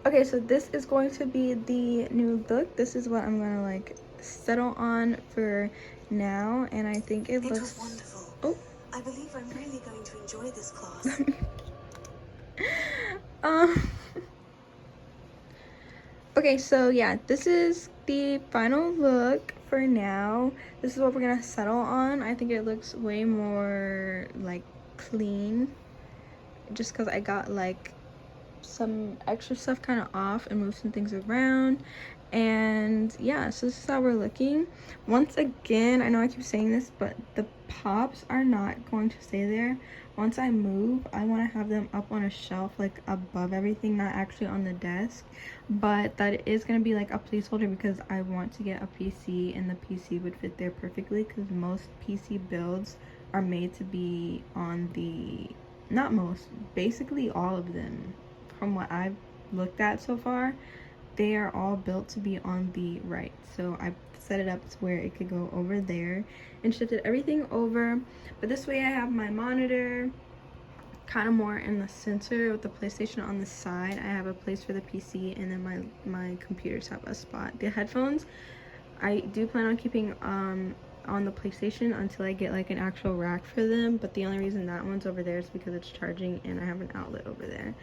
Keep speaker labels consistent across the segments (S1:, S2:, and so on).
S1: Okay, so this is going to be the new look. This is what I'm gonna like settle on for now, and I think it looks
S2: wonderful.
S1: Oh.
S2: I believe I'm really going to enjoy this class.
S1: um okay, so yeah, this is the final look for now. This is what we're gonna settle on. I think it looks way more like clean, just because I got like some extra stuff kind of off and moved some things around. And yeah, so this is how we're looking. Once again, I know I keep saying this, but the pops are not going to stay there. Once I move, I want to have them up on a shelf, like above everything, not actually on the desk, but that is going to be like a placeholder because I want to get a PC, and the PC would fit there perfectly because most PC builds are made to be on the, not most, basically all of them, from what I've looked at so far, they are all built to be on the right. So I set it up to where it could go over there and shifted everything over. But this way I have my monitor kind of more in the center with the PlayStation on the side. I have a place for the PC, and then my computers have a spot. The headphones, I do plan on keeping on the PlayStation until I get like an actual rack for them, but the only reason that one's over there is because it's charging and I have an outlet over there.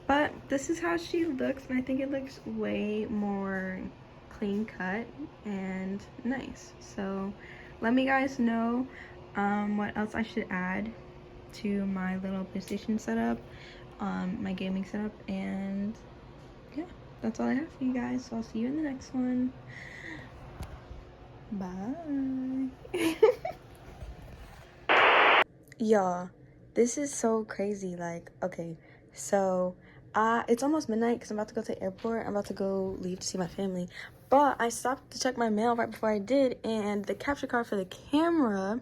S1: But this is how she looks, and I think it looks way more clean cut and nice. So let me guys know what else I should add to my little PlayStation setup, my gaming setup, and yeah, that's all I have for you guys. So I'll see you in the next one. Bye. Y'all, this is so crazy. Like, okay, so it's almost midnight because I'm about to go to the airport. I'm about to go leave to see my family, but I stopped to check my mail right before I did, and the capture card for the camera,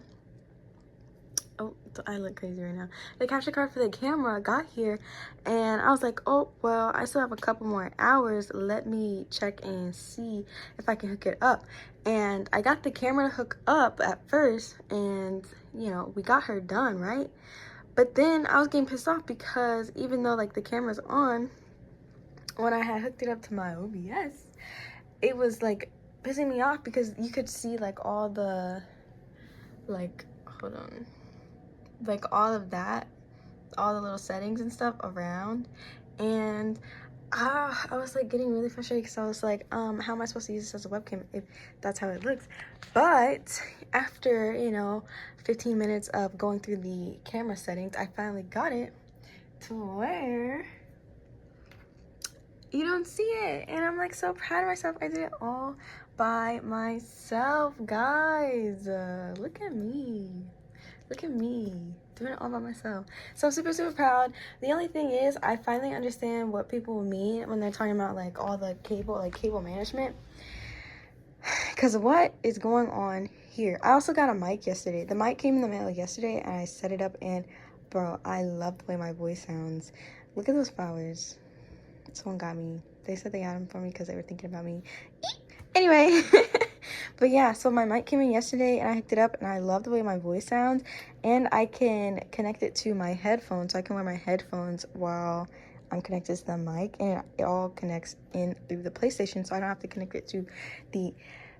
S1: oh, I look crazy right now. The capture card for the camera got here, and I was like, oh, well, I still have a couple more hours. Let me check and see if I can hook it up. And I got the camera to hook up at first, and, you know, we got her done, right? But then I was getting pissed off because even though, like, the camera's on, when I had hooked it up to my OBS, it was, like, pissing me off because you could see, like, all the, like, hold on, like all of that, all the little settings and stuff around, and I was like getting really frustrated because I was like, how am I supposed to use this as a webcam if that's how it looks? But after, you know, 15 minutes of going through the camera settings, I finally got it to where you don't see it, and I'm like so proud of myself. I did it all by myself, guys. Look at me. Look at me doing it all by myself. So I'm super, super proud. The only thing is I finally understand what people mean when they're talking about like all the cable, like cable management. Because what is going on here? I also got a mic yesterday. The mic came in the mail yesterday, and I set it up, and bro, I love the way my voice sounds. Look at those flowers. Someone got me. They said they got them for me because they were thinking about me. Anyway, but yeah, so my mic came in yesterday, and I hooked it up, and I love the way my voice sounds, and I can connect it to my headphones, so I can wear my headphones while I'm connected to the mic, and it all connects in through the PlayStation, so I don't have to connect it to the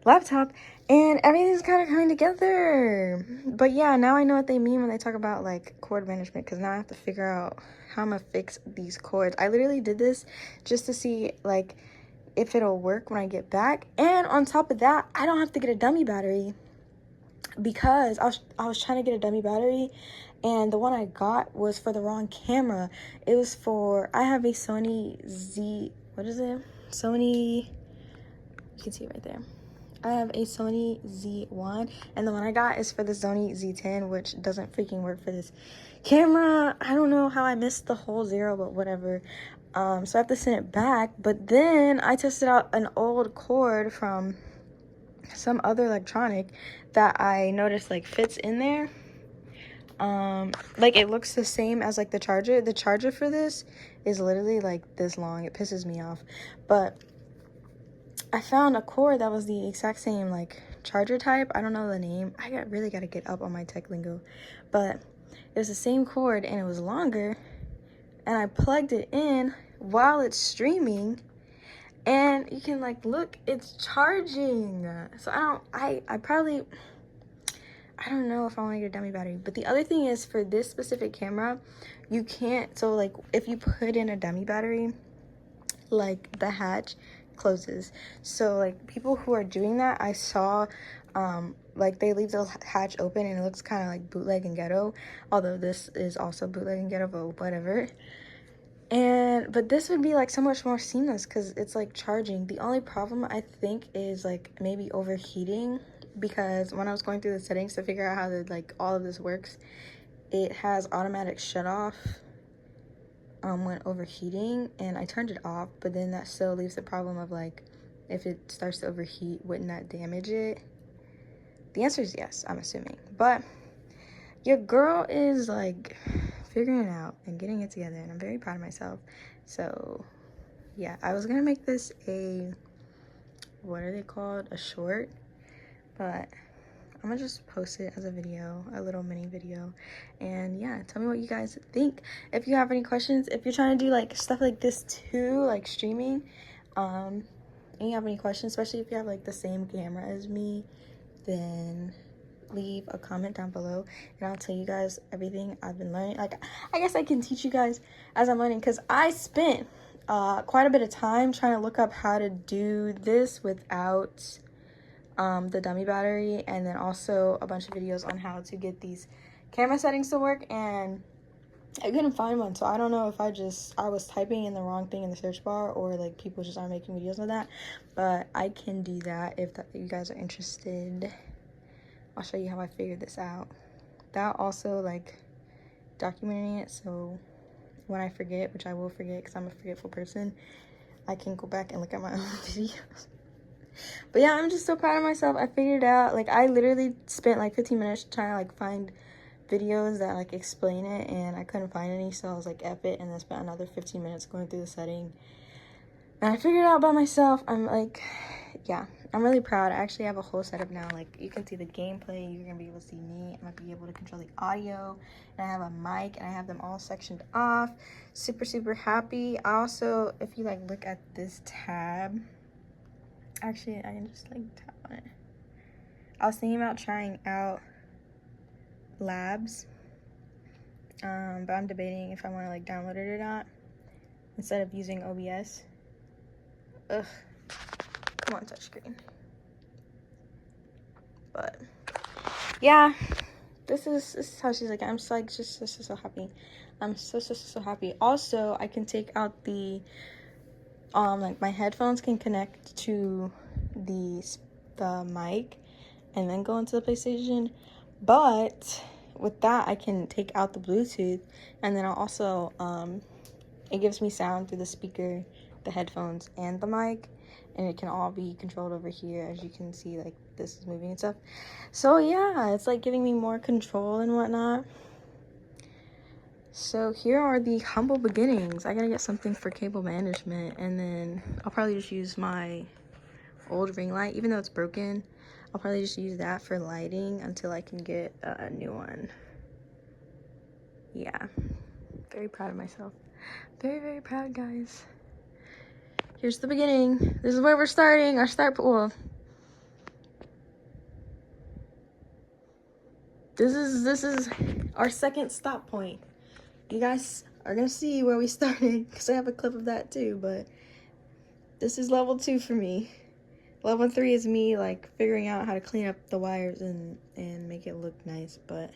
S1: laptop, and everything's kind of coming together. But yeah, now I know what they mean when they talk about like cord management, because now I have to figure out how I'm gonna fix these cords. I literally did this just to see like if it'll work when I get back, and on top of that, I don't have to get a dummy battery because I was trying to get a dummy battery, and the one I got was for the wrong camera. It was for, I have a Sony Z, what is it? Sony, you can see it right there. I have a Sony Z1, and the one I got is for the Sony Z10, which doesn't freaking work for this camera. I don't know how I missed the whole zero, but whatever. So I have to send it back. But then I tested out an old cord from some other electronic that I noticed like fits in there. Like it looks the same as like the charger. The charger for this is literally like this long. It pisses me off. But I found a cord that was the exact same like charger type. I don't know the name. Really gotta get up on my tech lingo. But it was the same cord, and it was longer, and I plugged it in while it's streaming, And you can like look, it's charging. So I don't know if I want to get a dummy battery. But the other thing is, for this specific camera, you can't, so like if you put in a dummy battery, like the hatch closes. So like people who are doing that, I saw like they leave the hatch open and it looks kind of like bootleg and ghetto, although this is also bootleg and ghetto, but whatever. But this would be like so much more seamless because it's like charging. The only problem I think is like maybe overheating, because when I was going through the settings to figure out how like all of this works, it has automatic shut off when overheating, and I turned it off, but then that still leaves the problem of like, if it starts to overheat, wouldn't that damage it? The answer is yes, I'm assuming. But your girl is like figuring it out and getting it together, and I'm very proud of myself. So yeah, I was gonna make this a, what are they called, a short, but I'm gonna just post it as a video, a little mini video. And yeah, tell me what you guys think. If you have any questions, if you're trying to do like stuff like this too, like streaming, and you have any questions, especially if you have like the same camera as me, then leave a comment down below and I'll tell you guys everything I've been learning. Like, I guess I can teach you guys as I'm learning, because I spent quite a bit of time trying to look up how to do this without the dummy battery, and then also a bunch of videos on how to get these camera settings to work, and I couldn't find one. So I don't know if I was typing in the wrong thing in the search bar, or like people just aren't making videos on that. But I can do that if you guys are interested. I'll show you how I figured this out. That also like documenting it, so when I forget, which I will forget because I'm a forgetful person, I can go back and look at my own videos. But yeah, I'm just so proud of myself. I figured it out. Like, I literally spent like 15 minutes trying to like find videos that like explain it, and I couldn't find any, so I was like, F it, and then spent another 15 minutes going through the setting, and I figured it out by myself. I'm like, yeah, I'm really proud. I actually have a whole setup now. Like, you can see the gameplay, you're gonna be able to see me, I'm gonna be able to control the audio, and I have a mic, and I have them all sectioned off. Super happy. I also, if you like look at this tab, actually I can just like tap on it. I was thinking about trying out Labs, but I'm debating if I want to like download it or not instead of using OBS. Ugh, come on, touchscreen. But yeah, this is how she's like. I'm just like just so happy. I'm so happy. Also, I can take out the like my headphones can connect to the mic and then go into the PlayStation, but with that I can take out the Bluetooth, and then I'll also it gives me sound through the speaker, the headphones, and the mic, and it can all be controlled over here. As you can see, like, this is moving and stuff. So yeah, it's like giving me more control and whatnot. So here are the humble beginnings. I gotta get something for cable management, and then I'll probably just use my old ring light, even though it's broken. I'll probably just use that for lighting until I can get a new one. Yeah, very proud of myself. Very proud, guys. Here's the beginning. This is where we're starting. Our start pool. This is our second stop point. You guys are gonna see where we started, because I have a clip of that too, but this is level 2 for me. Level 3 is me like figuring out how to clean up the wires and make it look nice. But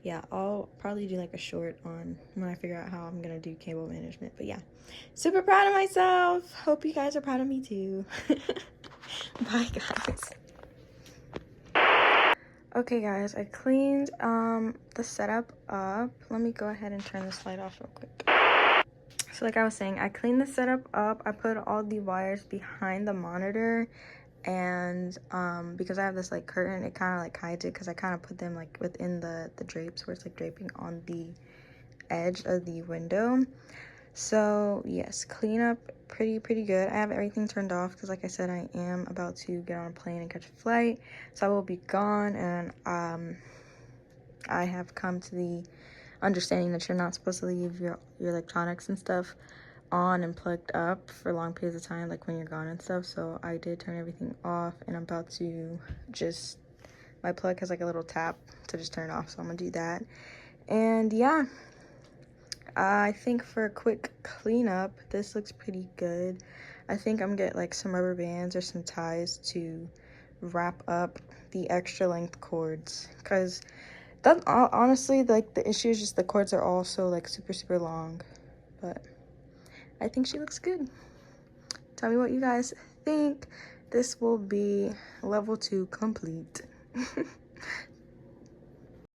S1: yeah, I'll probably do like a short on when I figure out how I'm gonna do cable management. But yeah, super proud of myself. Hope you guys are proud of me too. Bye, guys. Okay, guys, I cleaned the setup up. Let me go ahead and turn this light off real quick. So like I was saying, I cleaned the setup up. I put all the wires behind the monitor, and because I have this like curtain, it kind of like hides it, because I kind of put them like within the drapes, where it's like draping on the edge of the window. So yes, cleanup pretty good. I have everything turned off because, like I said, I am about to get on a plane and catch a flight, so I will be gone. And I have come to the understanding that you're not supposed to leave your electronics and stuff on and plugged up for long periods of time, like when you're gone and stuff. So I did turn everything off, and I'm about to just, my plug has like a little tap to just turn it off, so I'm gonna do that. And yeah, I think for a quick cleanup, this looks pretty good. I think I'm gonna get like some rubber bands or some ties to wrap up the extra length cords, because that honestly, like, the issue is just the cords are all so like super long. But I think she looks good. Tell me what you guys think. This will be level 2 complete.